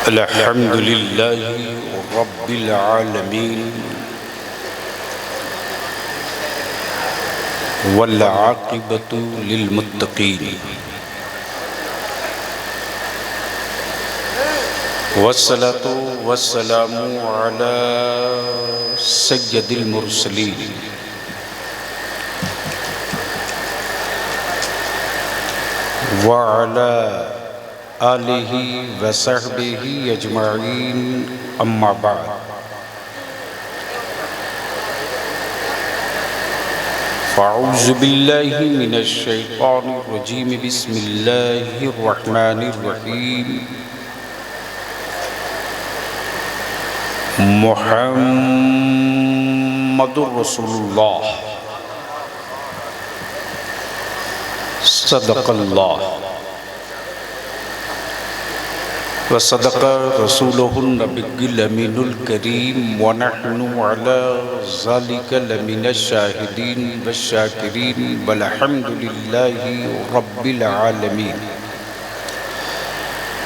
अल्हम्दुलिल्लाहि रब्बिल आलमीन वल आक़िबतु लिल मुत्तक़ीन वस्सलातु वस्सलामु अला सय्यदिल मुरसलीन व अला आलिहि व सहबिहि अजमईन अम्मा बाद। फ़अऊज़ु बिल्लाहि मिनश शैतानिर रजीम बिस्मिल्लाहिर रहमानिर रहीम। मुहम्मदुर रसूलुल्लाह सदक़ल्लाह व सदक़ रसूलुहुन नबिय्युल अमीनुल करीम व नहनु अला ज़ालिका लमिनश शाहिदीन वश्शाकिरीन वल्हम्दुलिल्लाहि रब्बिल आलमीन।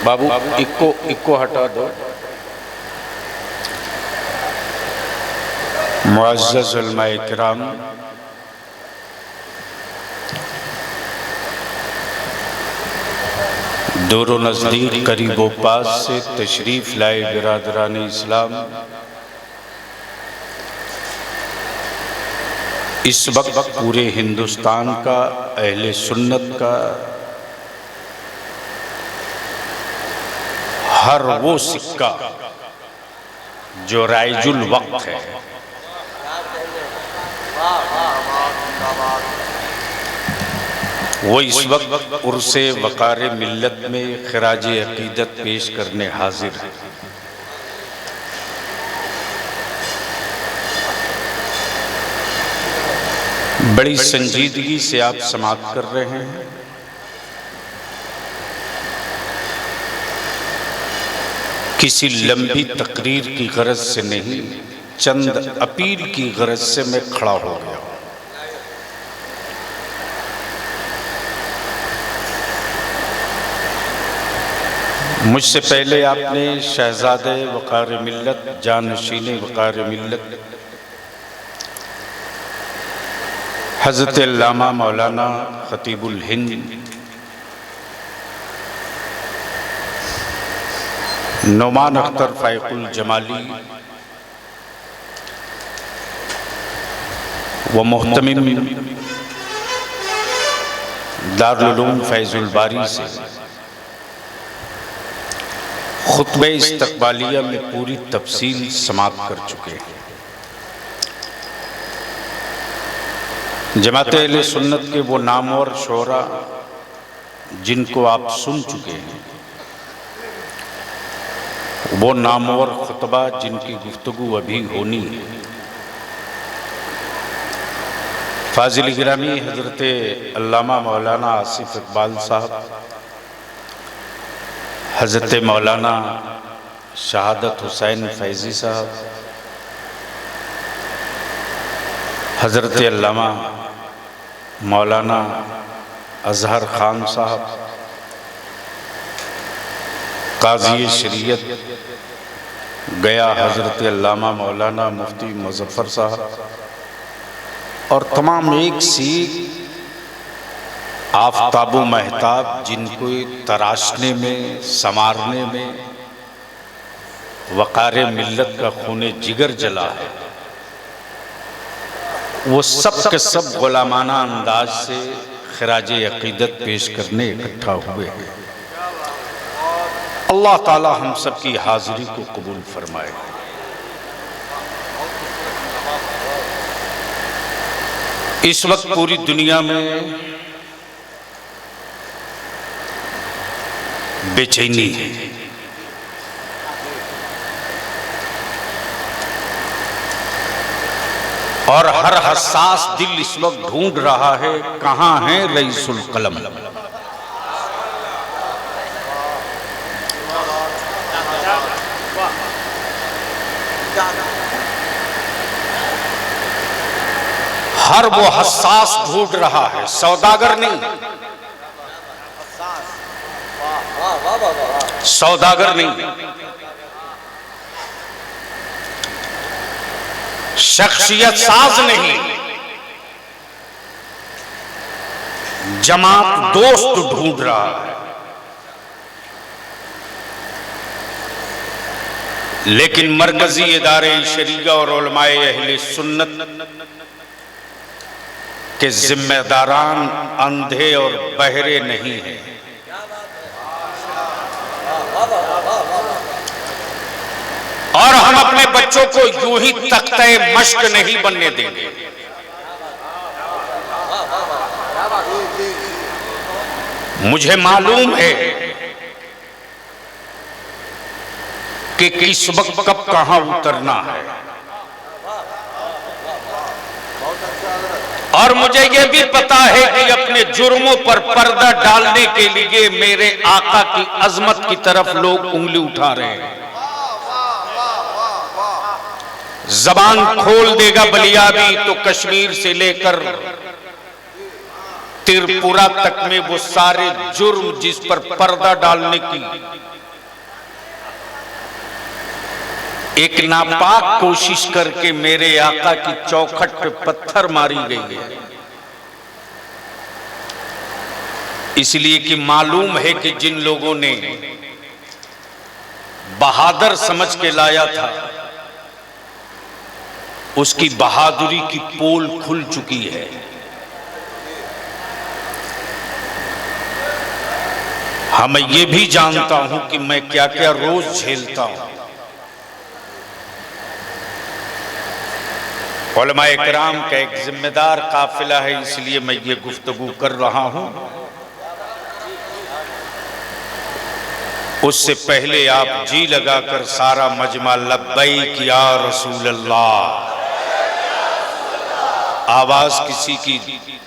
बाबू इक्को हटा दो। मुअज़्ज़ज़ उलमाए किराम, दूर नज़दीक करीब पास से तशरीफ़ लाए बिरादरान इस्लाम, इस वक्त पूरे हिंदुस्तान का अहले सुन्नत का हर वो सिक्का जो राइजुल वक्त है, वो इस वक्त उर्से वक़ार मिल्लत में खिराज अक़ीदत पेश करने हाजिर है। बड़ी संजीदगी से आप समाअत कर रहे हैं। किसी लंबी तकरीर की गरज से नहीं, चंद अपील की गरज से मैं खड़ा हो गया। मुझसे पहले आपने शहजादे वक़ार मिल्लत, जानशीने वक़ार मिल्लत हज़रत अल्लामा मौलाना ख़तीबुल हिंद नोमान अख्तर फ़ाइक़ुल जमाली व मुहतमिम दारुल उलूम फैज़ुल बारी से खुतबे इस्तक़बालिया में पूरी तफसील समाअत कर चुके हैं। जमात अहले सुन्नत के वो नामवर शोरा जिनको आप सुन चुके हैं, वो नामवर खुतबा जिनकी गुफ्तगू अभी होनी है, फाजिल गिरामी हज़रत अल्लामा मौलाना आसिफ इकबाल साहब, हज़रत मौलाना शहादत हुसैन फैज़ी साहब, हज़रत अल्लामा मौलाना अज़हर ख़ान साहब, काज़ी शरीयत गया हज़रत अल्लामा मौलाना मुफ्ती मुज़फ़्फ़र साहब और तमाम एक सी आफ़ताबो महताब जिनको तराशने में, संवारने में वक़ार मिल्लत का खूने जिगर जला है, वो सब के सब गुलामाना अंदाज से खिराज अक़ीदत पेश करने इकट्ठा हुए हैं। अल्लाह ताला हम सब की हाज़िरी को कबूल फरमाए। इस वक्त पूरी दुनिया में बेचैनी है। और हर हसास दिल इस वक्त ढूंढ रहा है, कहां है रईसुल कलम। हर वो हसास ढूंढ रहा है, सौदागर नहीं। सौदागर नहीं, शख्सियत साज नहीं, जमात दोस्त ढूंढ रहा है। लेकिन मरकजी इदारे शरीया और उलमाए अहले सुन्नत के जिम्मेदारान अंधे और बहरे नहीं हैं। और हम अपने बच्चों को यूं ही तख्ते मश्क नहीं बनने देंगे। मुझे मालूम है कि किस वक्त कब कहां उतरना है, और मुझे यह भी पता है कि अपने जुर्मों पर पर्दा डालने के लिए मेरे आका की अजमत की तरफ लोग उंगली उठा रहे हैं। जबान खोल देगा बलियाबी तो कश्मीर से लेकर त्रिपुरा तक में वो सारे जुर्म जिस पर पर्दा डालने की एक नापाक कोशिश करके मेरे आका की चौखट पे पत्थर मारी गई है। इसलिए कि मालूम है कि जिन लोगों ने बहादुर समझ के लाया था उसकी बहादुरी की पोल खुल चुकी है। हाँ, मैं ये भी जानता हूं कि मैं क्या क्या रोज झेलता हूं। उलमाए किराम का एक जिम्मेदार काफिला है, इसलिए मैं ये गुफ्तगू कर रहा हूं। उससे पहले आप जी लगाकर सारा मजमा लब्बैक या रसूल अल्लाह, आवाज किसी की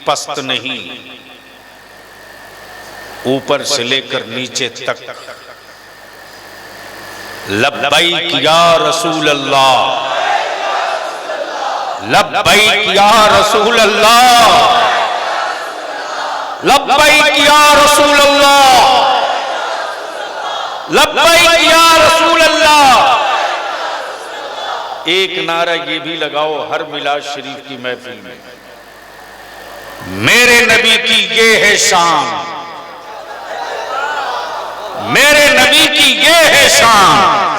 पस्त नहीं, ऊपर से लेकर नीचे तक लब्बैक या रसूल अल्लाह, लब्बैक या रसूल अल्लाह, लब्बैक या रसूल अल्लाह, लब्बैक या रसूल अल्लाह। एक नारा ये भी लगाओ हर मिलाद शरीफ की महफिल में, मेरे नबी की ये है शान, मेरे नबी की ये है शान।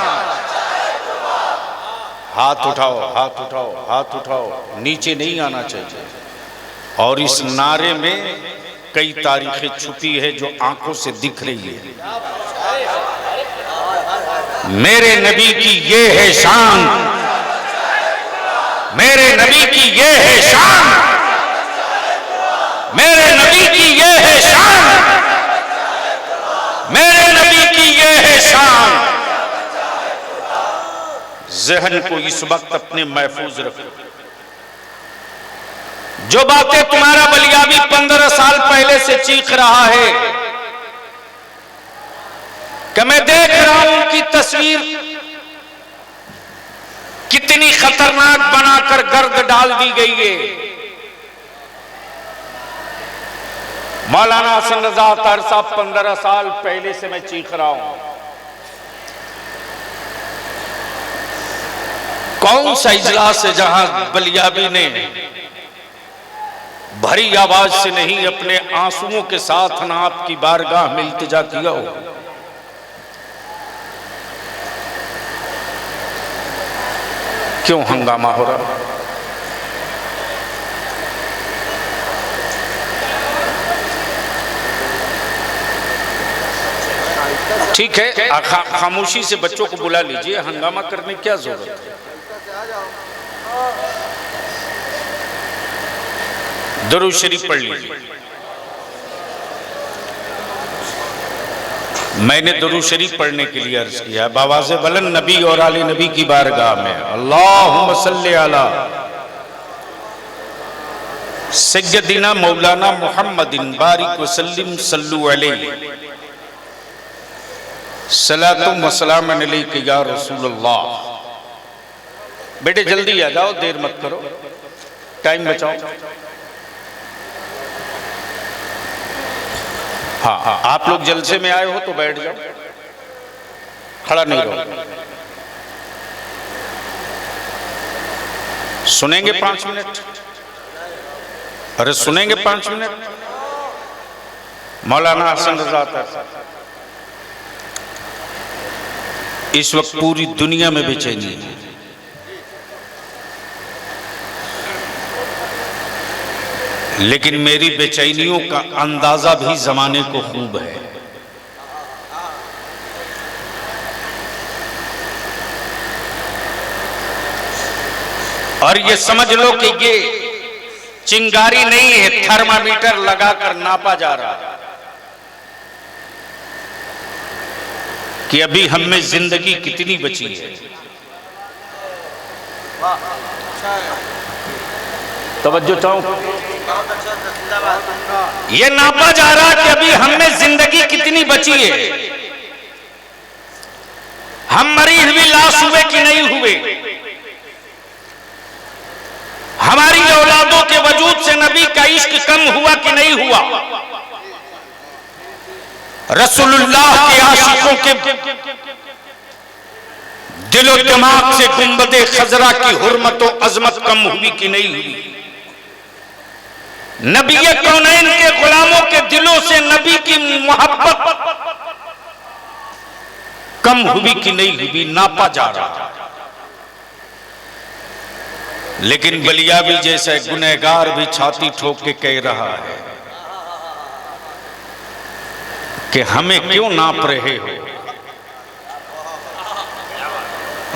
हाथ उठाओ, हाथ उठाओ, हाथ उठाओ, नीचे नहीं आना चाहिए। और इस नारे में कई तारीखें छुपी है जो आंखों से दिख रही है। मेरे नबी की ये है शान, मेरे नबी की ये है शान, मेरे नबी की ये है शान, मेरे नबी की ये है शान। जहन को इस वक्त अपने महफूज रखो। जो बातें तुम्हारा बलियाबी 15 साल पहले से चीख रहा है कि मैं देख रहा हूं कि तस्वीर कितनी खतरनाक बनाकर गर्द डाल दी गई है। मौलाना हसन रजा अतार साहब 15 साल पहले से मैं चीख रहा हूं। कौन सा इजलास है जहां बलियाबी ने भरी आवाज से नहीं अपने आंसुओं के साथ ना आपकी बारगाह में इल्तिजा किया हो। क्यों हंगामा हो रहा? ठीक है, खामोशी से बच्चों को बुला लीजिए, हंगामा करने की क्या जरूरत है। दुरूद शरीफ पढ़ लीजिए। मैंने दुरूद शरीफ पढ़ने के लिए अर्ज किया बावाज़े बुलंद नबी और आले नबी की बारगाह में, अल्लाहुम्मा सल्ली अला सय्यदिना मौलाना मुहम्मदिन बारिक वसल्लिम सल्लु अलैहि सलातु व सलाम अलैका या रसूलल्लाह। बेटे जल्दी आ जाओ, देर मत करो, टाइम बचाओ। हाँ, आप लोग जलसे में आए हो तो बैठ जाओ। खड़ा नहीं रहो। सुनेंगे 5 मिनट? अरे सुनेंगे 5 मिनट? मौलाना हसन रजा साहब, इस वक्त पूरी दुनिया में बेचैनी है। लेकिन मेरी बेचैनियों का अंदाजा भी जमाने को खूब है। और ये समझ लो कि ये चिंगारी नहीं है, थर्मामीटर लगाकर नापा जा रहा है कि अभी हम में जिंदगी कितनी बची है। तवज्जो चाहूं, ये नापा जा रहा है कि अभी हम में जिंदगी कितनी बची है। हम मरी हुई लाश हुए कि नहीं हुए, हमारी औलादों के वजूद से नबी का इश्क कम हुआ कि नहीं हुआ, रसूलुल्लाह के आशिकों के दिलो दिमाग से गुंबदे खजरा की हुर्मत और अजमत कम हुई कि नहीं हुई, नबी कौनैन के गुलामों के दिलों से नबी की मोहब्बत कम हुई कि नहीं हुई, नापा जा रहा है। लेकिन बलियावी जैसा गुनहगार भी छाती ठोक के कह रहा है कि हमें क्यों नाप रहे हो,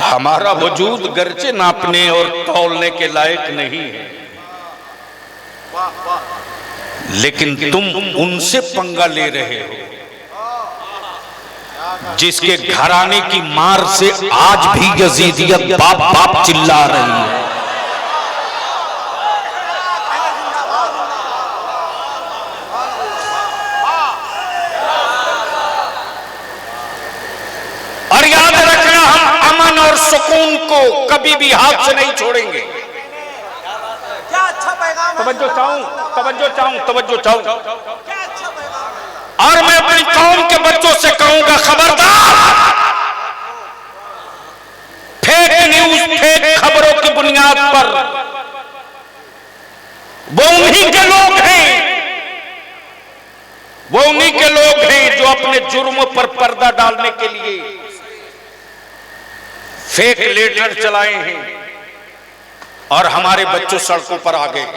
हमारा वजूद गर्चे नापने और तौलने के लायक नहीं है, लेकिन तुम उनसे पंगा ले रहे हो जिसके घराने की मार से आज भी यजीदियत बाप बाप चिल्ला रही है। और याद रखना, हम अमन और सुकून को कभी भी हाथ से नहीं छोड़ेंगे। तवज्जो चाहूं, तवज्जो चाहूं, तवज्जो चाहूं। और मैं अपनी कौम के बच्चों से कहूंगा, खबरदार, फेक न्यूज, फेक खबरों की बुनियाद पर वो उन्हीं के लोग हैं, वो उन्हीं के लोग हैं जो अपने जुर्मों पर पर्दा डालने के लिए फेक लेटर चलाए हैं और हमारे बच्चों सड़कों पर आ गए।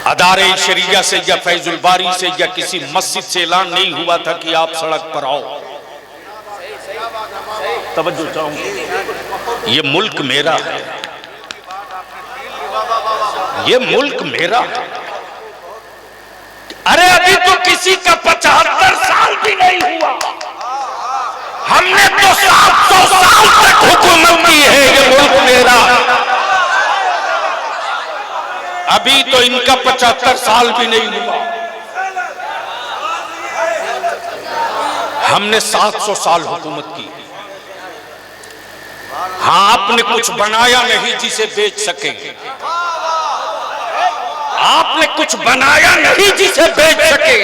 अदारे शरिया से या फैजुल बारी से या किसी मस्जिद से ऐलान नहीं हुआ था कि आप सड़क पर आओ। तवज्जो चाहूंगा, ये मुल्क मेरा है, ये मुल्क मेरा है। अरे अभी तो किसी का 75 साल भी नहीं हुआ, हमने तो 700 साल तक हुकूमत की है, ये मुल्क मेरा। अभी तो इनका 75 साल भी नहीं हुआ, हमने 700 साल हुकूमत की। हाँ, आपने कुछ बनाया नहीं जिसे बेच सके, आपने कुछ बनाया नहीं जिसे बेच सके।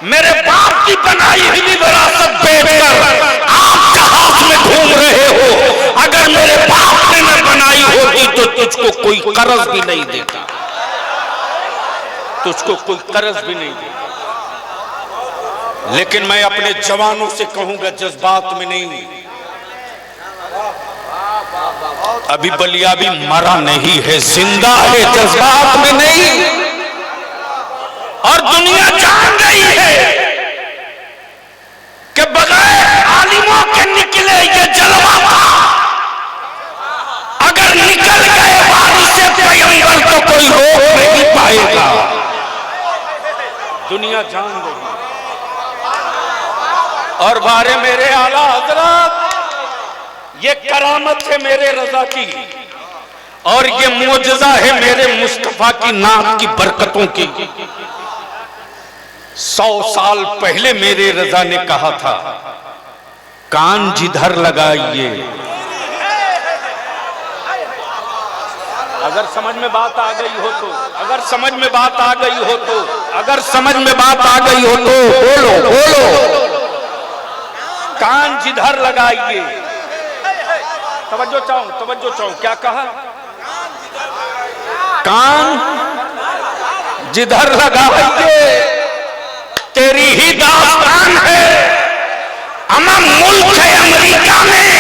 मेरे बाप की बनाई हुई विरासत बेचकर आप जहाज में घूम रहे हो। अगर मेरे बाप ने न बनाई होती तो तुझको कोई कर्ज भी नहीं देता, तुझको कोई कर्ज भी नहीं देता। लेकिन मैं अपने जवानों से कहूंगा, जज्बात में नहीं, अभी बलियावी मरा नहीं है, जिंदा है, जज्बात में नहीं। और दुनिया जान गई है कि बगैर आलिमों के निकले ये जलवा था, अगर निकल गए वारी से पैगंबर तो कोई रोक नहीं पाएगा। दुनिया जान गई। और बारे मेरे आला हजरत, ये करामत है मेरे रजा की और ये मुअजिजा है मेरे मुस्तफा की नाम की बरकतों की। 100 साल पहले मेरे रजा ने कहा था, कान जिधर लगाइए। अगर समझ में बात आ गई हो तो, अगर समझ में बात आ गई हो तो, अगर समझ में बात आ गई हो तो बोलो बोलो। कान जिधर लगाइए, तवज्जो चाहूं, क्या कहा? कान जिधर लगाइए, तेरी ही दास्तान है। अमम मुल्क है अमेरिका में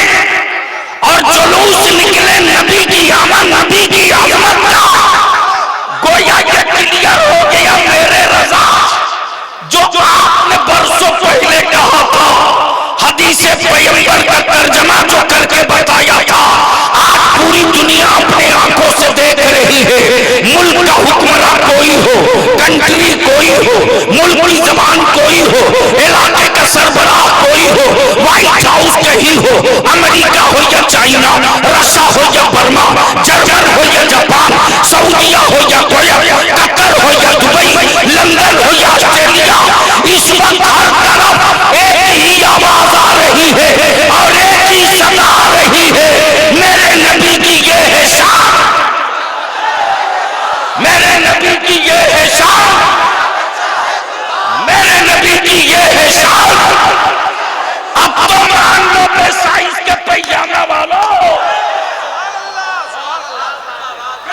और जुलूस निकले नबी की आमद, नबी की आमद का गोया ये क्लियर हो गया मेरे रज़ा। जो आपने बरसों पहले कहा था, हदीसे पैगंबर का तर्जमा जो करके बताया था, आज पूरी दुनिया अपने आंखों से देख रही है। मुल्क का हुक्मरान कोई हो, कंट्री कोई हो, मुल्क की जबान कोई हो, इलाके का सरबराह कोई हो, व्हाइट हाउस कहीं हो, अमेरिका हो या चाइना, रशिया हो या बर्मा, जर्मन हो या जापान, सऊदीया हो या कतर हो या दुबई, लंदन हो या ऑस्ट्रेलिया, इस वक्त हर तरफ एक ही आवाज आ रही है और एक ही सदा आ रही है, मेरे नबी की ये है शान, मेरे नबी की ये है शान, मेरे नबी की ये है शान। अब तो मान लो साइज के पैजामा वालों,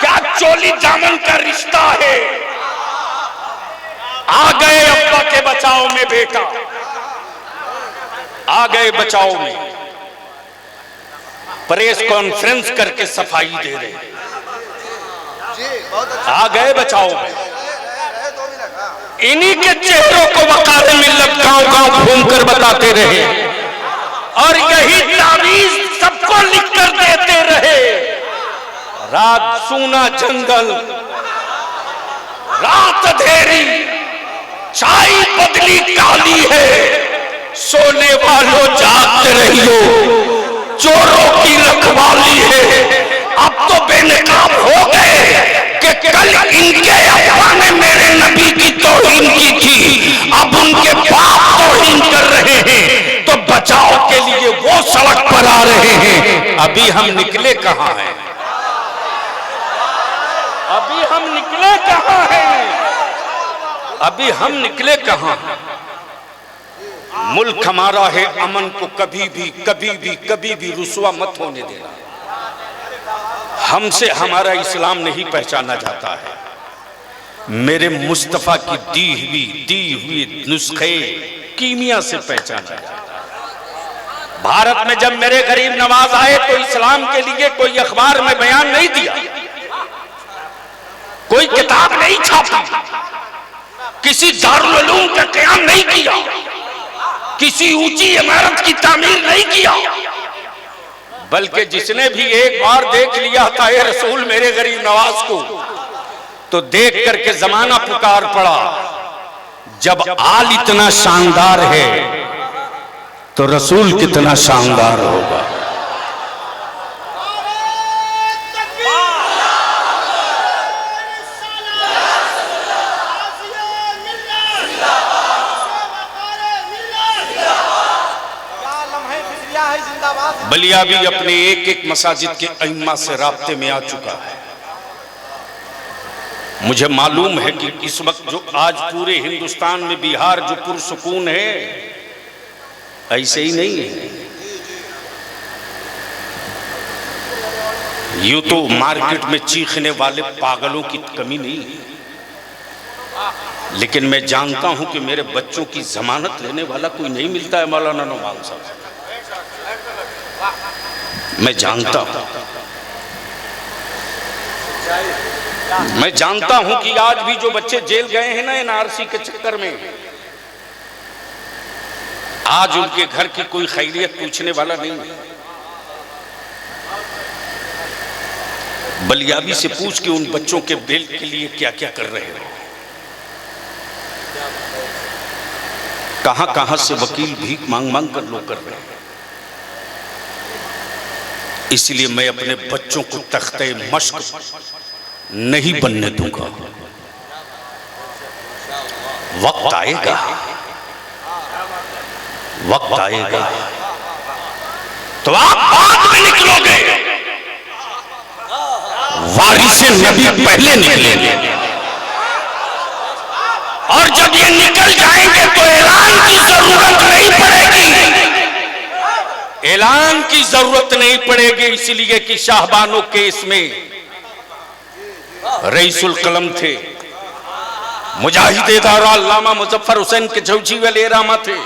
क्या चोली दामन का रिश्ता है। आ गए अब्बा के बचाव में बेटा, आ गए बचाव में, प्रेस कॉन्फ्रेंस करके सफाई दे रहे, आ गए बचाव में। इन्हीं के चेहरों को वकारे मिल्लत गांव-गांव घूमकर बताते रहे और यही तावीज सबको लिखकर देते रहे। रात सूना जंगल, रात अंधेरी, चाय बदली काली है, सोने वालों जागते रहियो, चोरों की रखवाली है। अब तो बेनकाब हो गए कि कल इनके अब्बा ने मेरे नबी की तौहीन की थी, अब उनके बाप तौहीन कर रहे हैं, तो बचाव के लिए वो सड़क पर आ रहे हैं। अभी हम निकले कहां हैं, अभी हम निकले कहां हैं, अभी हम निकले कहां हैं। मुल्क हमारा है, अमन को कभी भी रुसवा मत होने देना। हमसे हमारा इस्लाम नहीं पहचाना जाता है, मेरे मुस्तफा की दी हुई नुस्खे कीमिया से पहचाना जाता है। भारत में जब मेरे गरीब नवाज आए तो इस्लाम के लिए कोई अखबार में बयान नहीं दिया, कोई किताब नहीं छापी, किसी दारुल उलूम का क़याम नहीं किया, किसी ऊंची इमारत की तामीर नहीं किया, बल्कि जिसने भी एक बार देख लिया था ये रसूल मेरे गरीब नवाज को, तो देख करके जमाना पुकार पड़ा। जब आल इतना शानदार है तो रसूल कितना शानदार होगा। बलिया भी अपने एक एक मसाजिद के अइम्मा से राब्ते में आ चुका है। मुझे मालूम है कि इस वक्त जो आज पूरे हिंदुस्तान में बिहार जो पुरसुकून है, ऐसे ही नहीं है। यूं तो मार्केट में चीखने वाले पागलों की कमी नहीं है, लेकिन मैं जानता हूं कि मेरे बच्चों की जमानत लेने वाला कोई नहीं मिलता है मौलाना नौमान साहब। मैं जानता हूं, मैं जानता हूं कि आज भी जो बच्चे जेल गए हैं ना एनआरसी के चक्कर में, आज उनके घर की कोई खैरियत पूछने वाला नहीं है। बलियाबी से पूछ के उन बच्चों के बेल के लिए क्या क्या कर रहे हो, कहां कहां से वकील भीख मांग मांग कर लोग कर रहे हैं। इसलिए मैं अपने बच्चों को तख्ते मश्क नहीं बनने दूंगा। वक्त आएगा, वक्त आएगा तो आप बाद में निकलोगे, वारिसे नबी पहले निकलेंगे, और जब ये निकल जाएंगे तो ऐलान की जरूरत नहीं पड़ेगी। ऐलान की जरूरत नहीं पड़ेगी, इसलिए कि शाहबानो केस में रईसुल कलम थे, मुजाहिद दारा अल्लामा मुजफ्फर हुसैन के जौजी वाले रामा थे।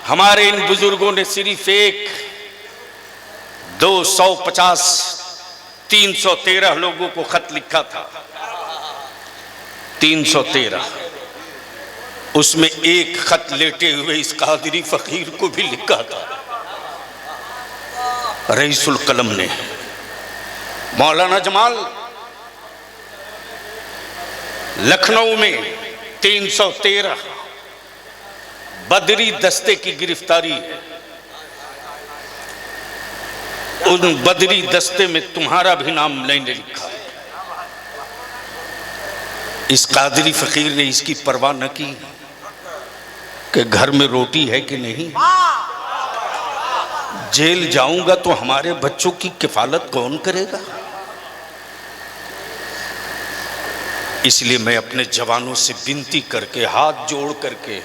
हमारे इन बुजुर्गों ने सिर्फ एक 250 313 लोगों को खत लिखा था, 313। उसमें एक खत लेटे हुए इस कादरी फकीर को भी लिखा था रईसुल कलम ने। मौलाना जमाल लखनऊ में 313 बदरी दस्ते की गिरफ्तारी है। उन बदरी दस्ते में तुम्हारा भी नाम मैंने लिखा। इस कादरी फकीर ने इसकी परवाह न की कि घर में रोटी है कि नहीं, जेल जाऊंगा तो हमारे बच्चों की किफालत कौन करेगा। इसलिए मैं अपने जवानों से विनती करके, हाथ जोड़ करके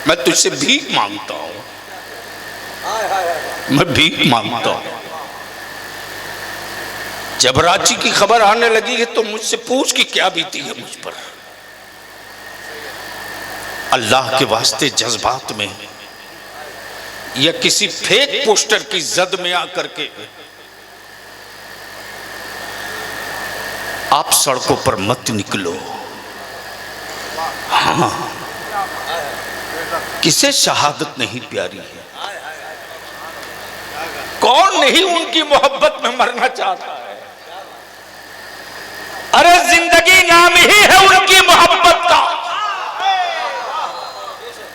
मैं तुझसे भीख मांगता हूं, मैं भीख मांगता हूं। जब रांची की खबर आने लगी है तो मुझसे पूछ कि क्या बीती है मुझ पर। अल्लाह के वास्ते जज्बात में या किसी फेक पोस्टर की जद में आकर के आप सड़कों पर मत निकलो। हाँ, किसे शहादत नहीं प्यारी है? कौन नहीं उनकी मोहब्बत में मरना चाहता है? अरे जिंदगी नाम ही है उनकी मोहब्बत का।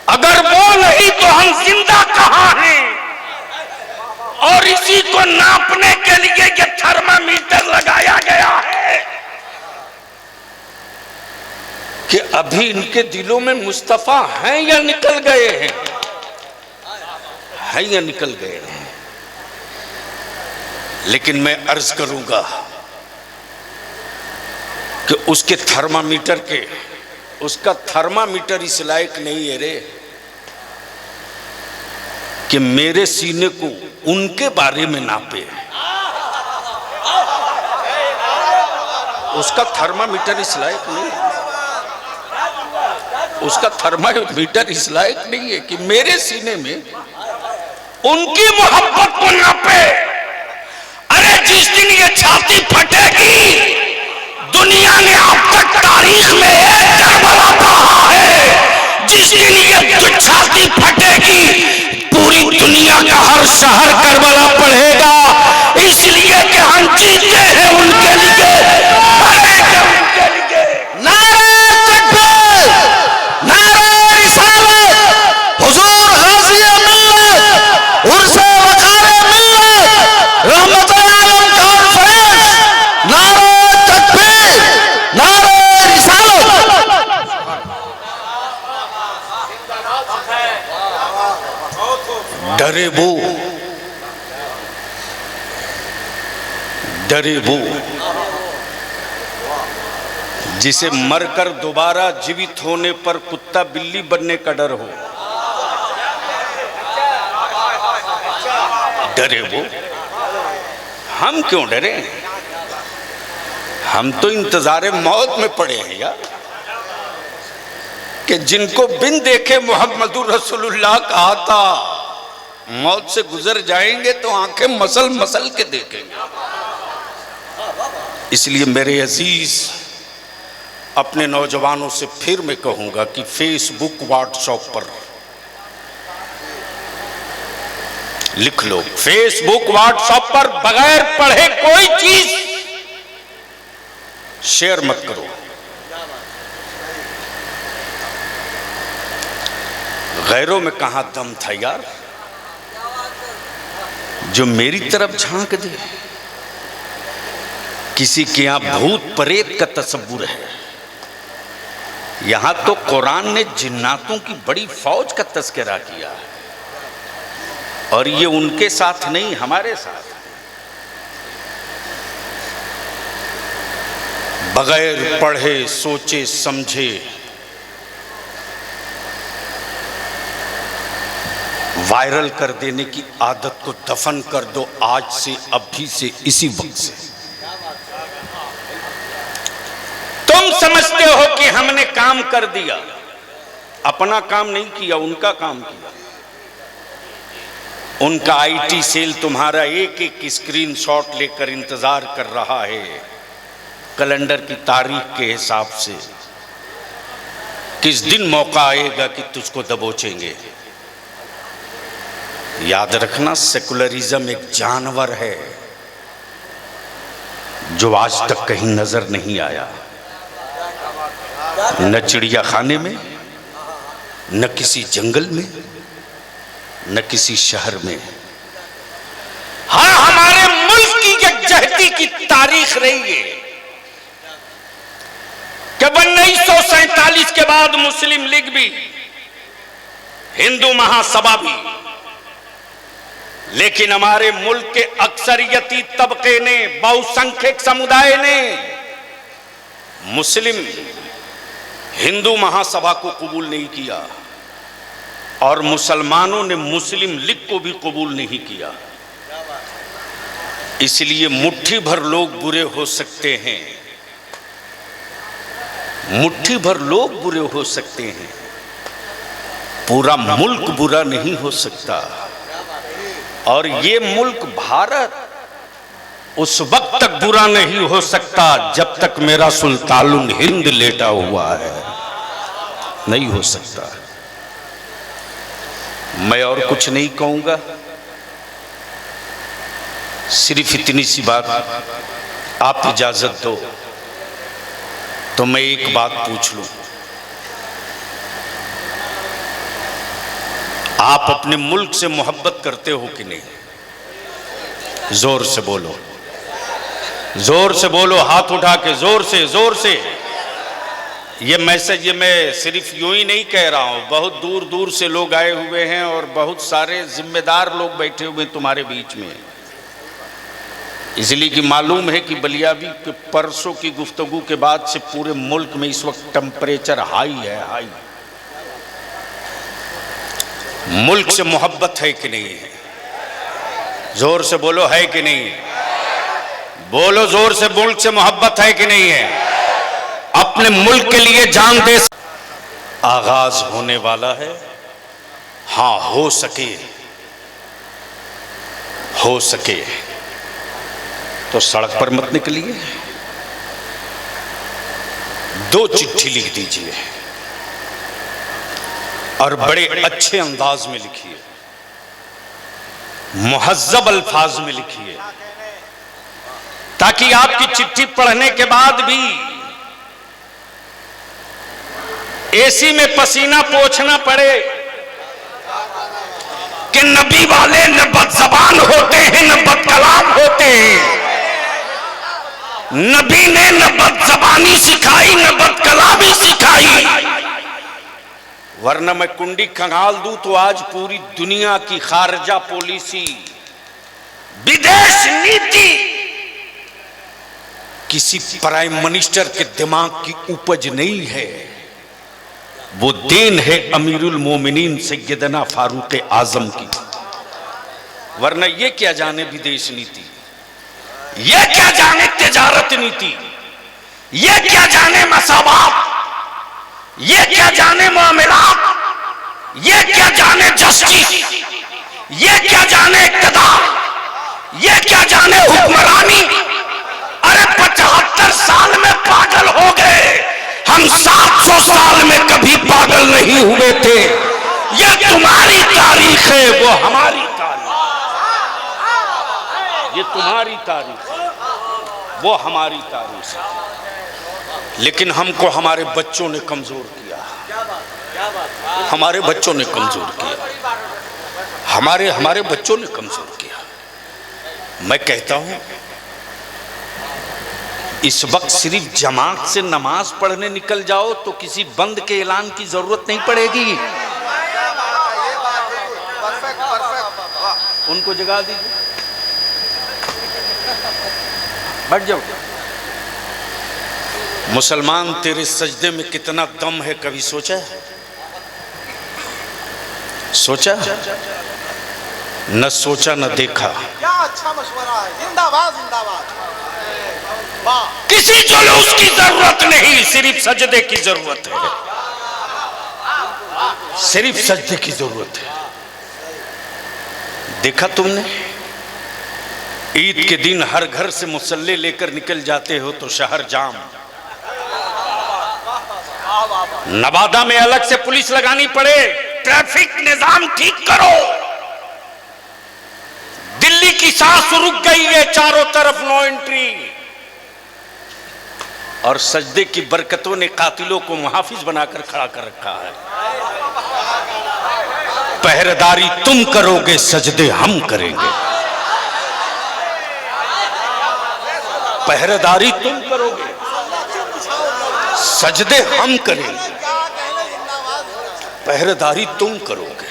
अगर वो नहीं तो हम जिंदा कहां हैं? और इसी को नापने के लिए ये थर्मामीटर लगाया गया है कि अभी इनके दिलों में मुस्तफा हैं या निकल गए हैं, हैं या निकल गए हैं। लेकिन मैं अर्ज करूंगा कि उसके थर्मामीटर के, उसका थर्मामीटर इस लायक नहीं है रे कि मेरे सीने को उनके बारे में नापे। उसका थर्मामीटर इस लायक नहीं, उसका थर्मामीटर इस लायक नहीं है कि मेरे सीने में उनकी मोहब्बत को नापे। अरे जिस दिन ये छाती फटेगी, दुनिया ने अब तक तारीख में एक करबला पढ़ा है। जिस दिन ये छाती फटेगी, पूरी दुनिया का हर शहर करबला पढ़ेगा। इसलिए कि हम जीते हैं उनके लिए, मरेंगे उनके लिए। नारे तकबीर, नारे रिसालत, हुजूर गाज़ी मिल्लत, उर्से वक़ारे मिल्लत, रहमत आलम कॉन्फ्रेंस, नारे तकबीर, नारे रिसालत। डरे वो, डरे वो जिसे मरकर दोबारा जीवित होने पर कुत्ता बिल्ली बनने का डर हो। डरे वो, हम क्यों डरे? हम तो इंतजारे मौत में पड़े हैं यार, कि जिनको बिन देखे मोहम्मदुर रसूलुल्लाह कहा था मौत से गुजर जाएंगे तो आंखें मसल मसल के देखेंगे। इसलिए मेरे अजीज, अपने नौजवानों से फिर मैं कहूंगा कि फेसबुक व्हाट्सएप पर लिख लो, फेसबुक व्हाट्सएप पर बगैर पढ़े कोई चीज शेयर मत करो। गैरों में कहां दम था यार जो मेरी तरफ झांक दे। किसी के यहां भूत प्रेत का तसव्वुर है, यहां तो कुरान ने जिन्नातों की बड़ी फौज का तस्करा किया है, और ये उनके साथ नहीं हमारे साथ। बगैर पढ़े सोचे समझे वायरल कर देने की आदत को दफन कर दो आज से, अभी से, इसी वक्त से। तुम समझते हो कि हमने काम कर दिया, अपना काम नहीं किया, उनका काम किया। उनका आईटी सेल तुम्हारा एक एक स्क्रीनशॉट लेकर इंतजार कर रहा है कैलेंडर की तारीख के हिसाब से, किस दिन मौका आएगा कि तुझको दबोचेंगे। याद रखना, सेकुलरिज्म एक जानवर है जो आज तक कहीं नजर नहीं आया, न चिड़िया खाने में, न किसी जंगल में, न किसी शहर में। हाँ, हमारे मुल्क की यकजहती की तारीख रही है कि 1947 के बाद मुस्लिम लीग भी, हिंदू महासभा भी, लेकिन हमारे मुल्क के अक्सरियती तबके ने, बहुसंख्यक समुदाय ने मुस्लिम हिंदू महासभा को कबूल नहीं किया और मुसलमानों ने मुस्लिम लीग को भी कबूल नहीं किया। इसलिए मुट्ठी भर लोग बुरे हो सकते हैं, मुट्ठी भर लोग बुरे हो सकते हैं, पूरा मुल्क बुरा नहीं हो सकता। और ये मुल्क भारत उस वक्त तक बुरा नहीं हो सकता जब तक मेरा सुल्तानुल हिंद लेटा हुआ है, नहीं हो सकता। मैं और कुछ नहीं कहूंगा, सिर्फ इतनी सी बात, आप इजाजत दो तो मैं एक बात पूछ लूं। आप अपने मुल्क से मोहब्बत करते हो कि नहीं? जोर से बोलो, जोर से बोलो, हाथ उठा के जोर से, जोर से। ये मैसेज ये मैं सिर्फ यूं ही नहीं कह रहा हूं, बहुत दूर दूर से लोग आए हुए हैं और बहुत सारे जिम्मेदार लोग बैठे हुए हैं तुम्हारे बीच में, इसलिए कि मालूम है कि बलियाबी के परसों की गुफ्तगू के बाद से पूरे मुल्क में इस वक्त टेम्परेचर हाई है, हाई। मुल्क से मोहब्बत है कि नहीं है? जोर से बोलो, है कि नहीं? बोलो जोर से, मुल्क से मोहब्बत है कि नहीं है? अपने मुल्क के लिए जान दे। आगाज होने वाला है, हाँ हो सके तो सड़क पर मत निकलिए, 2 चिट्ठी लिख दीजिए और बड़े अच्छे अंदाज में लिखिए, मुहज्जब अल्फाज में लिखिए, ताकि आपकी चिट्ठी पढ़ने के बाद भी एसी में पसीना पोंछना पड़े कि नबी वाले न बदज़बान होते हैं न बदकलाम होते हैं। नबी ने न बदज़बानी सिखाई न बदकलामी सिखाई, वरना मैं कुंडी खंगाल दूं तो आज पूरी दुनिया की खारजा पॉलिसी, विदेश नीति किसी प्राइम मिनिस्टर के दिमाग की उपज नहीं है, वो देन है अमीरुल मोमिनीन सैयदना फारूक आजम की। वरना ये क्या जाने विदेश नीति, ये क्या जाने तिजारत नीति, ये क्या जाने मसावात, ये क्या जाने मामलात, ये क्या जाने जस्टिस, ये क्या जाने इक़्तिदार, ये क्या जाने हुक्मरानी। अरे 75 साल में पागल हो गए, हम 700 साल में कभी पागल नहीं हुए थे। ये तुम्हारी तारीख है, वो हमारी तारीख, ये तुम्हारी तारीख है, वो हमारी तारीख है। लेकिन हमको हमारे बच्चों ने कमजोर किया, हमारे बच्चों ने कमजोर किया, हमारे बच्चों ने कमजोर किया। मैं कहता हूं इस वक्त सिर्फ जमात से नमाज पढ़ने निकल जाओ तो किसी बंद के ऐलान की जरूरत नहीं पड़ेगी। उनको जगा दीजिए, बैठ जाओ। मुसलमान तेरे सजदे में कितना दम है, कभी सोचा है? सोचा न सोचा न देखा। क्या अच्छा मशवरा है, जिंदाबाद जिंदाबाद। वाह, किसी जुलूस की जरूरत नहीं, सिर्फ सजदे की जरूरत है, सिर्फ सजदे की जरूरत है। देखा तुमने, ईद के दिन हर घर से मुसल्ले लेकर निकल जाते हो तो शहर जाम। नवादा में अलग से पुलिस लगानी पड़े, ट्रैफिक निजाम ठीक करो। दिल्ली की सांस रुक गई है, चारों तरफ नो एंट्री। और सजदे की बरकतों ने कातिलों को मुहाफिज बनाकर खड़ा कर रखा है। पहरेदारी तुम करोगे, सजदे हम करेंगे। पहरेदारी तुम करोगे, सजदे हम करेंगे। पहरेदारी तुम करोगे,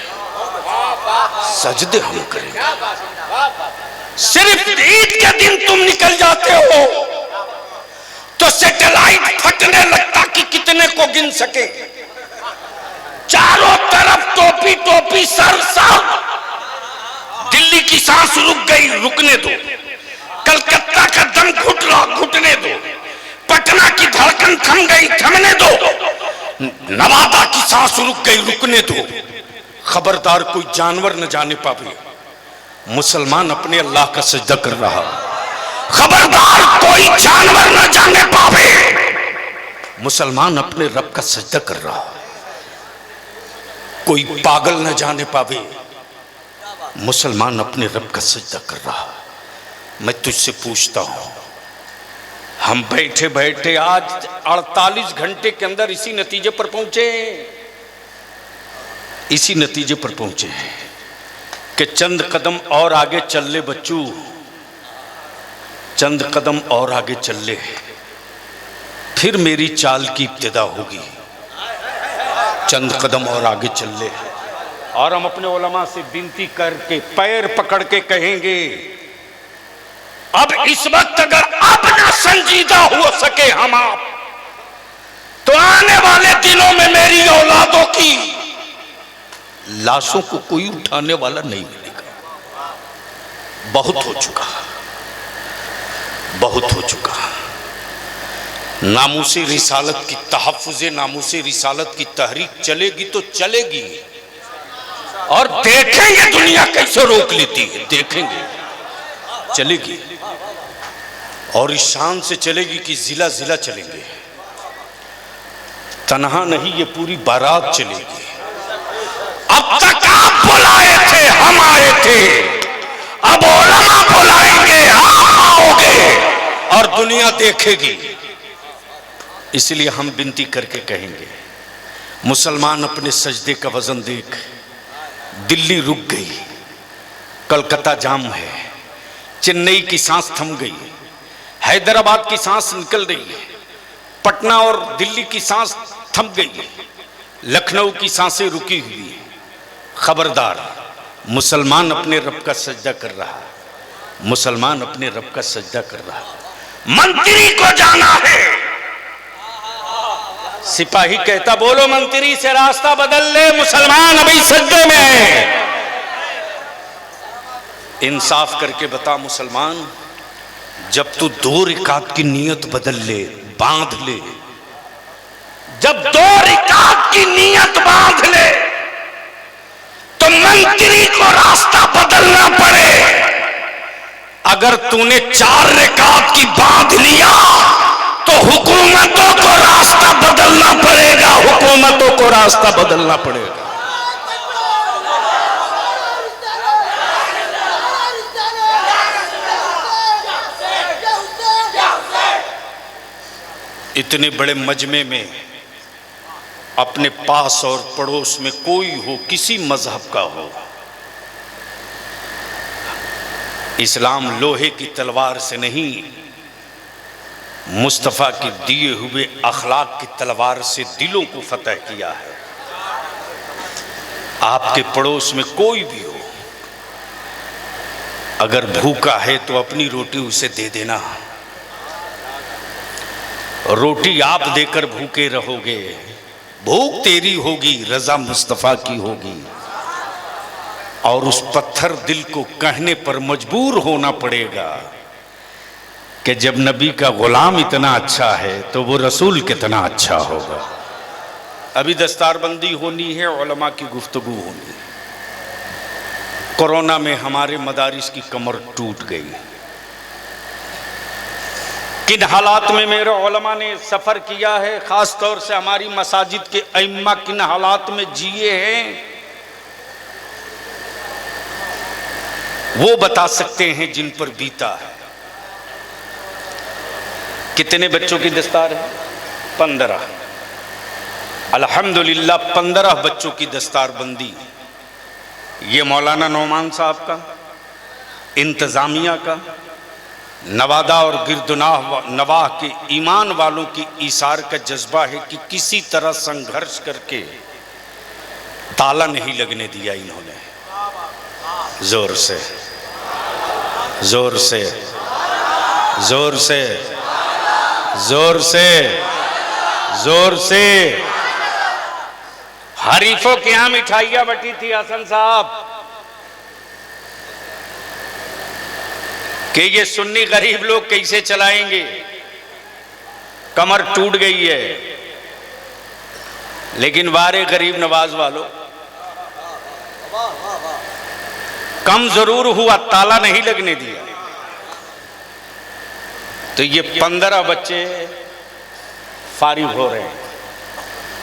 सजदे हम करेंगे। सिर्फ ईद के दिन तुम निकल जाते हो तो सैटेलाइट फटने लगता कि कितने को गिन सके। चारों तरफ टोपी टोपी, सर सर। दिल्ली की सांस रुक गई, रुकने दो। कलकत्ता का दम घुट रहा, घुटने दो। पटना की धड़कन थम गई, थमने दो। नवादा की सांस रुक गई, रुकने दो। खबरदार कोई जानवर न जाने पावे मुसलमान अपने अल्लाह का सजदा कर रहा। खबरदार कोई जानवर न जाने पावे मुसलमान अपने रब का सजदा कर रहा। कोई पागल न जाने पावे मुसलमान अपने रब का सजदा कर रहा। मैं तुझसे पूछता हूं, हम बैठे बैठे आज 48 घंटे के अंदर इसी नतीजे पर पहुंचे, इसी नतीजे पर पहुंचे कि चंद कदम और आगे चल ले बच्चू, चंद कदम और आगे चल ले, फिर मेरी चाल की इब्तिदा होगी। चंद कदम और आगे चल ले। और हम अपने उलमा से विनती करके पैर पकड़ के कहेंगे, अब इस वक्त अगर अब ना संजीदा हो सके हम आप, तो आने वाले दिनों में मेरी औलादों की लाशों को कोई उठाने वाला नहीं मिलेगा। बहुत हो चुका, बहुत हो चुका। नामूसे रिसालत की तहफ़्फ़ुज़े नामूसे रिसालत की तहरीक चलेगी तो चलेगी, और देखेंगे दुनिया कैसे रोक लेती है। देखेंगे, चलेगी, और इस शान से चलेगी कि जिला जिला चलेंगे। तन्हा नहीं, ये पूरी बारात चलेगी। अब तक आप बुलाए थे, हम आए थे, अब उलमा बुलाएंगे, आप आओगे, और दुनिया देखेगी। इसलिए हम विनती करके कहेंगे, मुसलमान अपने सजदे का वजन देख। दिल्ली रुक गई, कलकत्ता जाम है, चेन्नई की सांस थम गई, हैदराबाद की सांस निकल रही है, पटना और दिल्ली की सांस थम गई है, लखनऊ की सांसें रुकी हुई है। खबरदार, मुसलमान अपने रब का सजदा कर रहा, मुसलमान अपने रब का सजदा कर रहा। मंत्री को जाना है, सिपाही कहता बोलो मंत्री से रास्ता बदल ले, मुसलमान अभी सजदे में है। इंसाफ करके बता मुसलमान, जब तू 2 रिकात की नियत बदल ले, बांध ले, जब 2 रिकात की नियत बांध ले तो मंत्री को रास्ता बदलना पड़े। अगर तूने 4 रिकात की बांध लिया तो हुकूमतों को रास्ता बदलना पड़ेगा, हुकूमतों को रास्ता बदलना पड़ेगा। इतने बड़े मजमे में अपने पास और पड़ोस में कोई हो, किसी मजहब का हो, इस्लाम लोहे की तलवार से नहीं, मुस्तफ़ा के दिए हुए अखलाक की तलवार से दिलों को फतह किया है। आपके पड़ोस में कोई भी हो, अगर भूखा है तो अपनी रोटी उसे दे देना। रोटी आप देकर भूखे रहोगे, भूख तेरी होगी, रजा मुस्तफ़ा की होगी। और उस पत्थर दिल को कहने पर मजबूर होना पड़ेगा कि जब नबी का गुलाम इतना अच्छा है तो वो रसूल कितना अच्छा होगा। अभी दस्तारबंदी होनी है, उलमा की गुफ्तगू होनी है। कोरोना में हमारे मदारिस की कमर टूट गई। किन हालात में मेरे उलमा ने सफ़र किया है, ख़ास तौर से हमारी मसाजिद के अइम्मा किन हालात में जिए हैं, वो बता सकते हैं जिन पर बीता है। कितने बच्चों की दस्तार है? 15। अल्हम्दुलिल्लाह 15 बच्चों की दस्तार बंदी। ये मौलाना नौमान साहब का, इंतज़ामिया का, नवादा और गिरदुनाह नवाह के ईमान वालों की ईसार का जज्बा है कि किसी तरह संघर्ष करके ताला नहीं लगने दिया इन्होंने। जोर से, जोर से, जोर से, जोर से, जोर से। हरीफों के यहां मिठाइयां बटी थी हसन साहब कि ये सुन्नी गरीब लोग कैसे चलाएंगे, कमर टूट गई है। लेकिन वारे गरीब नवाज वालों, कम जरूर हुआ, ताला नहीं लगने दिया। तो ये 15 बच्चे फारिग हो रहे हैं।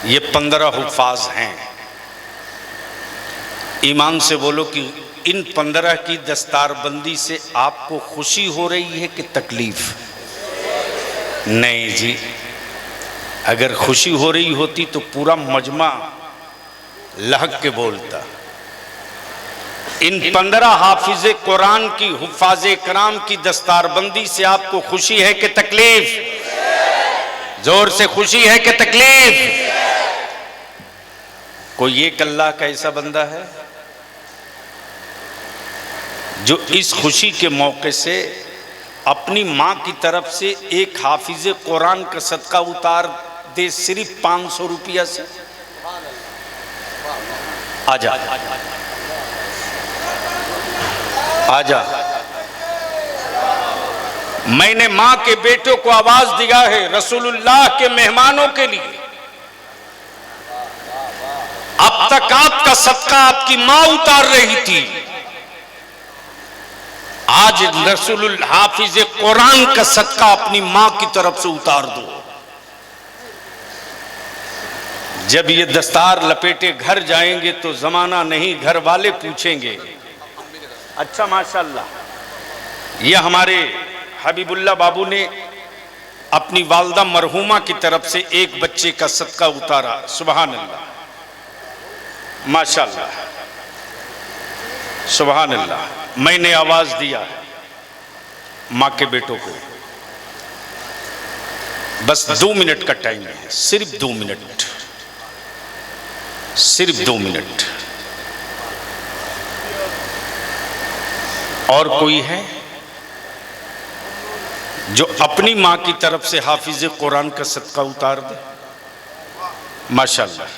ये 15 हुफ़ाज़ हैं। ईमान से बोलो कि इन 15 की दस्तारबंदी से आपको खुशी हो रही है कि तकलीफ? नहीं जी, अगर खुशी हो रही होती तो पूरा मजमा लहक के बोलता। इन 15 हाफिज़े कुरान की, हुफ़ाज़े कराम की दस्तारबंदी से आपको खुशी है कि तकलीफ? जोर से, खुशी है कि तकलीफ? कोई एक अल्लाह का ऐसा बंदा है जो इस खुशी के मौके से अपनी माँ की तरफ से एक हाफिज़े कुरान का सदका उतार दे, सिर्फ 500 रुपया से? आजा, आजा। मैंने माँ के बेटों को आवाज दिया है रसूलुल्लाह के मेहमानों के लिए। अब तक आपका सदका आपकी माँ उतार रही थी, आज रसूलुल हाफिज़ कुरान का सदका अपनी माँ की तरफ से उतार दो। जब ये दस्तार लपेटे घर जाएंगे तो जमाना नहीं, घर वाले पूछेंगे, अच्छा माशाल्लाह। ये हमारे हबीबुल्लाह बाबू ने अपनी वालदा मरहूमा की तरफ से एक बच्चे का सदका उतारा, सुभान अल्लाह, माशाल्लाह, सुभान अल्लाह। मैंने आवाज दिया माँ के बेटों को, बस 2 मिनट का टाइम है, सिर्फ 2 मिनट, सिर्फ 2 मिनट। और कोई है जो अपनी माँ की तरफ से हाफिज़ कुरान का सदका उतार दे? माशाल्लाह।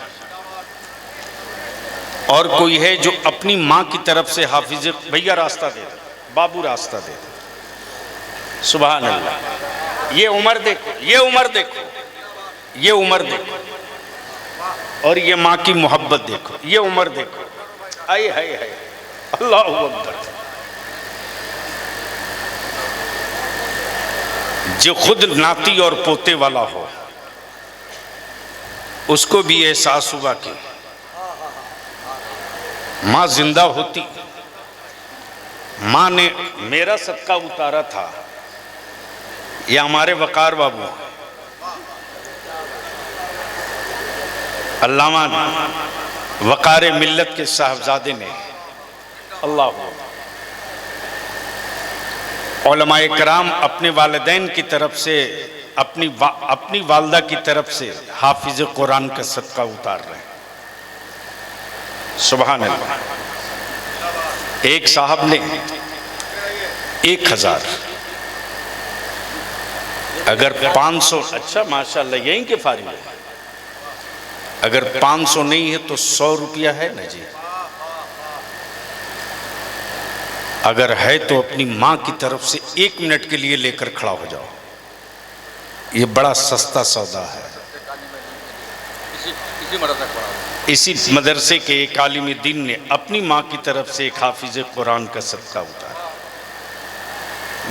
और कोई है जो अपनी माँ की तरफ से हाफिज़, भैया रास्ता दे दे, बाबू रास्ता दे दे, सुभान अल्लाह। ये उम्र देखो, ये उम्र देखो, ये उम्र देखो, और ये माँ की मोहब्बत देखो, ये उम्र देखो, आए हाय हाय, अल्लाह अकबर। जो खुद नाती और पोते वाला हो उसको भी एहसास हुआ कि माँ जिंदा होती, माँ ने मेरा सदका उतारा था। ये हमारे वकार बाबू अल्लामा वकार मिल्लत के साहबजादे ने, अल्लाह, उलमाए कराम अपने वालिदैन की तरफ से, अपनी वालदा की तरफ से हाफिज़ कुरान का सदका उतार रहे हैं, सुभान अल्लाह। एक साहब ने 1000, अगर 500, अच्छा माशाल्लाह, यहीं के फारिग है, अगर 500 नहीं है तो 100 रुपया है ना जी, अगर है तो अपनी माँ की तरफ से 1 मिनट के लिए लेकर खड़ा हो जाओ। ये बड़ा सस्ता सौदा है। इसी मदरसे के एक आलिम दीन ने अपनी माँ की तरफ से एक हाफिज कुरान का सदका उतारा।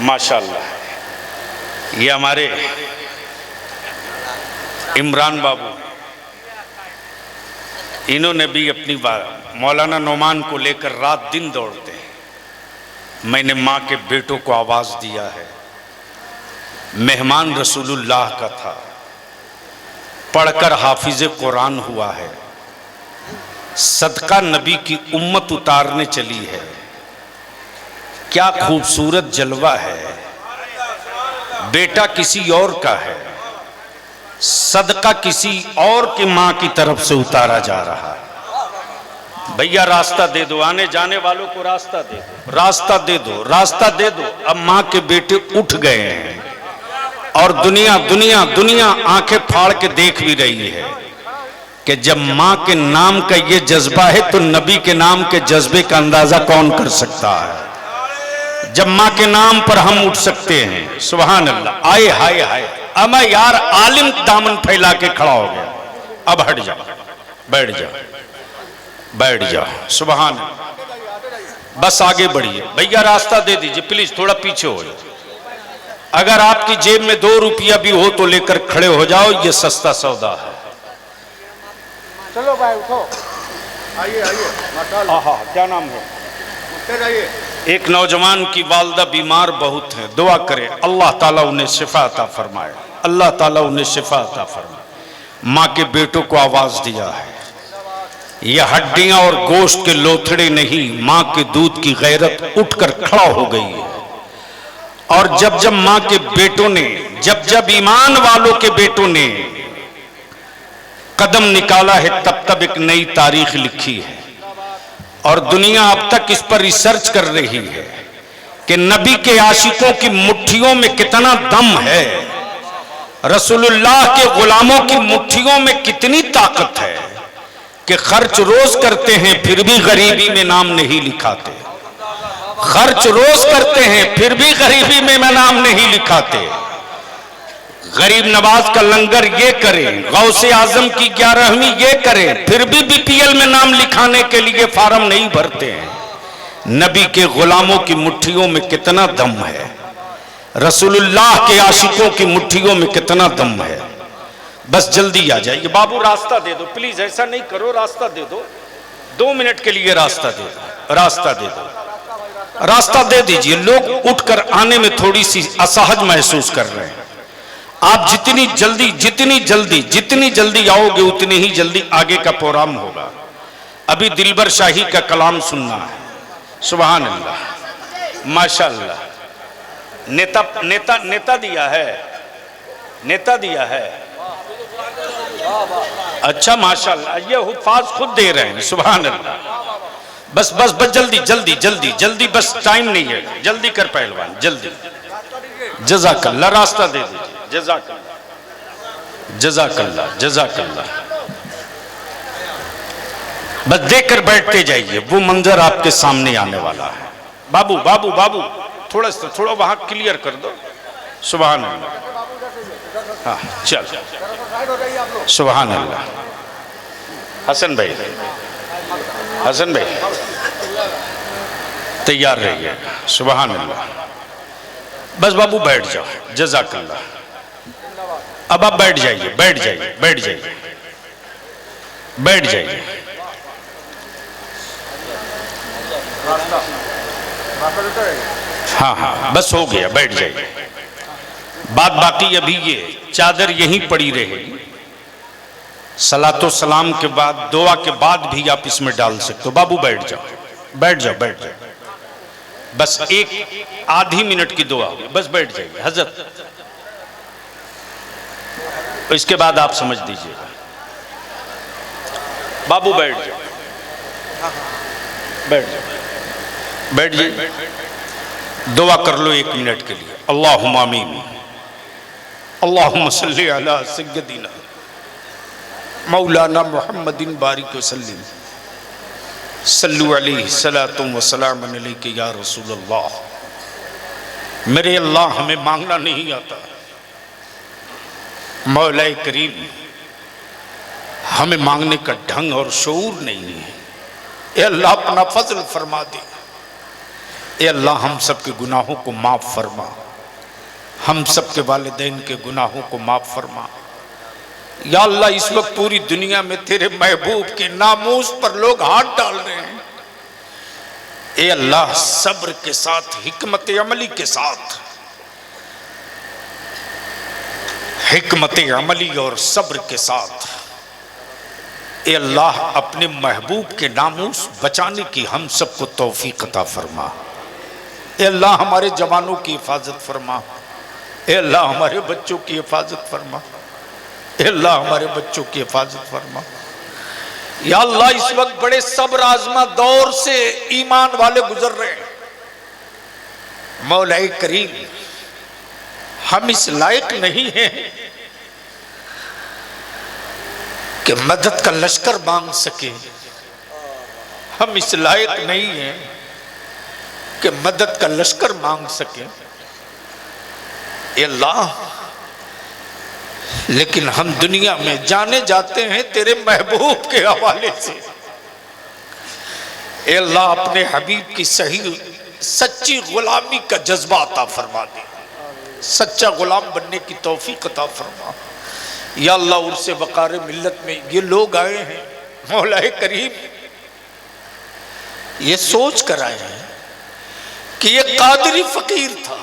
माशाअल्लाह। ये हमारे इमरान बाबू, इन्होंने भी अपनी मौलाना नौमान को लेकर रात दिन दौड़ते हैं। मैंने माँ के बेटों को आवाज़ दिया है। मेहमान रसूलुल्लाह का था, पढ़कर हाफिज कुरान हुआ है। सदका नबी की उम्मत उतारने चली है। क्या खूबसूरत जलवा है। बेटा किसी और का है, सदका किसी और की माँ की तरफ से उतारा जा रहा है। भैया रास्ता दे दो, आने जाने वालों को रास्ता दे दो, रास्ता दे दो, रास्ता दे दो। अब माँ के बेटे उठ गए हैं और दुनिया दुनिया दुनिया आंखें फाड़ के देख भी रही है कि जब माँ के नाम का ये जज्बा है तो नबी के नाम के जज्बे का अंदाजा कौन कर सकता है। जब माँ के नाम पर हम उठ सकते हैं, सुभान अल्लाह। आए हाय हाय, अब यार आलिम दामन फैला के खड़ा हो गया। अब हट जाओ, बैठ जाओ, बैठ जाओ, सुभान अल्लाह। बस आगे बढ़िए भैया, रास्ता दे दीजिए प्लीज, थोड़ा पीछे हो जाओ। अगर आपकी जेब में 2 रुपया भी हो तो लेकर खड़े हो जाओ, ये सस्ता सौदा है। चलो भाई उठो, आइए आइए। माशाअल्लाह। क्या नाम है? उठते जाइए। एक नौजवान की वालदा बीमार बहुत है, दुआ करें अल्लाह ताला उन्हें शिफा अता फरमाए, अल्लाह ताला उन्हें शिफा अता फरमाए। माँ के बेटों को आवाज दिया है। यह हड्डियां और गोश्त के लोथड़े नहीं, माँ के दूध की गैरत उठकर खड़ा हो गई है। और जब जब माँ के बेटों ने, जब जब ईमान वालों के बेटों ने कदम निकाला है, तब तब एक नई तारीख लिखी है। और दुनिया अब तक इस पर रिसर्च कर रही है कि नबी के आशिकों की मुट्ठियों में कितना दम है, रसूलुल्लाह के गुलामों की मुट्ठियों में कितनी ताकत है कि खर्च रोज करते हैं फिर भी गरीबी में नाम नहीं लिखाते। खर्च रोज करते हैं फिर भी गरीबी में नाम नहीं लिखाते। गरीब नवाज का लंगर ये करें, गौसे आजम की 11वीं ये करें, फिर भी बीपीएल में नाम लिखाने के लिए फार्म नहीं भरते हैं। नबी के गुलामों की मुट्ठियों में कितना दम है, रसूलुल्लाह के आशिकों की मुट्ठियों में कितना दम है। बस जल्दी आ जाइए बाबू, रास्ता दे दो प्लीज, ऐसा नहीं करो, रास्ता दे दो, 2 मिनट के लिए रास्ता दे दो, रास्ता दे दो, रास्ता दे दीजिए। लोग उठकर आने में थोड़ी सी असहज महसूस कर रहे हैं। आप जितनी जल्दी आओगे उतनी ही जल्दी आगे का प्रोग्राम होगा। अभी दिलबर शाही का कलाम सुनना है। सुभान अल्लाह, माशाअल्लाह। नेता नेता नेता दिया है, नेता दिया है। अच्छा माशाअल्लाह, ये हुफ़ाज़ खुद दे रहे हैं। सुभान अल्लाह। बस बस बस जल्दी जल्दी जल्दी जल्दी, बस टाइम नहीं है, जल्दी कर पहलवान, जल्दी। जज़ाकल्लाह, रास्ता दे दीजिए। जज़ाकल्लाह जज़ाकल्लाह जज़ाकल्लाह। बस देकर बैठते जाइए, वो मंजर आपके सामने आने वाला है। बाबू बाबू बाबू, थोड़ा वहां क्लियर कर दो। सुभान अल्लाह। हाँ चल, सुभान अल्लाह। हसन भाई, हसन भाई तैयार रहिए। सुभान अल्लाह। बस बाबू बैठ जाओ, जज़ाकल्लाह। अब आप बैठ जाइए, बैठ जाइए, बैठ जाइए, बैठ जाइए। हाँ हाँ बस हो गया, बैठ जाइए। बात बाकी अभी ये चादर यहीं पड़ी रहेगी। सलातो सलाम के बाद, दुआ के बाद भी आप इसमें डाल सकते हो। बाबू बैठ जाओ, बैठ जाओ, बैठ जाओ। बस एक आधी मिनट की दुआ होगी, बस बैठ जाइए हजरत। इसके बाद आप समझ दीजिएगा। बाबू बैठ जाओ, बैठ जाओ, बैठ जाइए। दुआ कर लो 1 मिनट के लिए। अल्लाहुम्मा आमीन। अल्लाहुम्मा सल्ली अला सय्यदिना मौलाना मुहम्मदिन बारिक वसल्लिम सल्लु अलैहि सलातुम व सलाम अलैका या रसूल अल्लाह। मेरे अल्लाह, हमें मांगना नहीं आता। मौला करीम, हमें मांगने का ढंग और शऊर नहीं है। ए अल्लाह, अपना फजल फरमा दे। ए अल्लाह, हम सब के गुनाहों को माफ़ फरमा, हम सब के वालिदैन के गुनाहों को माफ़ फरमा। या अल्लाह, इस वक्त पूरी दुनिया में तेरे महबूब के नामूस पर लोग हाथ डाल रहे हैं। ए अल्लाह, सब्र के साथ, हिकमत अमली के साथ, हिकमत अमली और सब्र के साथ ए अल्लाह, अपने महबूब के नामूस बचाने की हम सबको तौफीक अता फरमा। ए अल्लाह, हमारे जवानों की हिफाजत फरमा। ए अल्लाह, हमारे बच्चों की हिफाजत फरमा। ए अल्लाह, हमारे बच्चों की हिफाजत फरमा। या अल्लाह, इस वक्त बड़े सब्र आजमा दौर से ईमान वाले गुजर रहे हैं। मौला करीम, हम इस लायक नहीं हैं कि मदद का लश्कर मांग सके। हम इस लायक नहीं हैं कि मदद का लश्कर मांग सके। ए अल्लाह, लेकिन हम दुनिया में जाने जाते हैं तेरे महबूब के हवाले से। ए अल्लाह, अपने हबीब की सही सच्ची गुलामी का जज्बा अता फरमा दे। सच्चा गुलाम बनने की तौफीक अता फरमा। या अल्लाह, उर्से वक़ार मिल्लत में ये लोग आए हैं। मौला करीम, ये सोच कर आए हैं कि ये कादरी फकीर था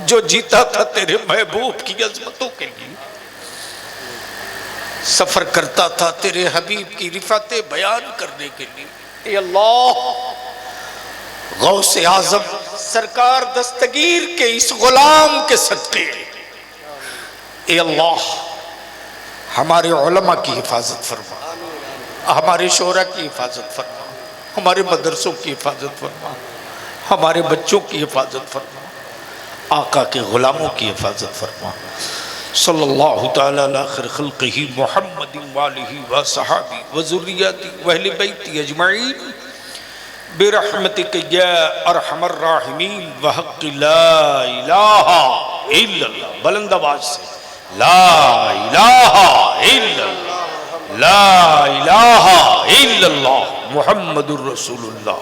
जो जीता था तेरे महबूब की अजमतों के लिए, सफर करता था तेरे हबीब की रिफाते बयान करने के लिए। ए अल्लाह, गौसे आजम सरकार दस्तगीर के इस गुलाम के सदके ए अल्लाह, हमारे उलमा की हिफाजत फरमा, हमारे शोरा की हिफाजत फरमा, हमारे मदरसों की हिफाजत फरमा, हमारे बच्चों की हिफाजत फरमा, आका के गुलामों की हिफाजत फरमा। सल्लल्लाहु तआला अला खैर खल्क़िही मुहम्मदिन व आलिही व सहाबी व ज़ुर्रिय्यती व अहले बैती अजमईन बिरहमतिक या अरहमर राहिमीन व हक़्क़ि ला इलाहा इल्लल्लाह। बुलंद आवाज़ से ला इलाहा इल्लल्लाह, ला इलाहा इल्लल्लाह मुहम्मदुर रसूलुल्लाह।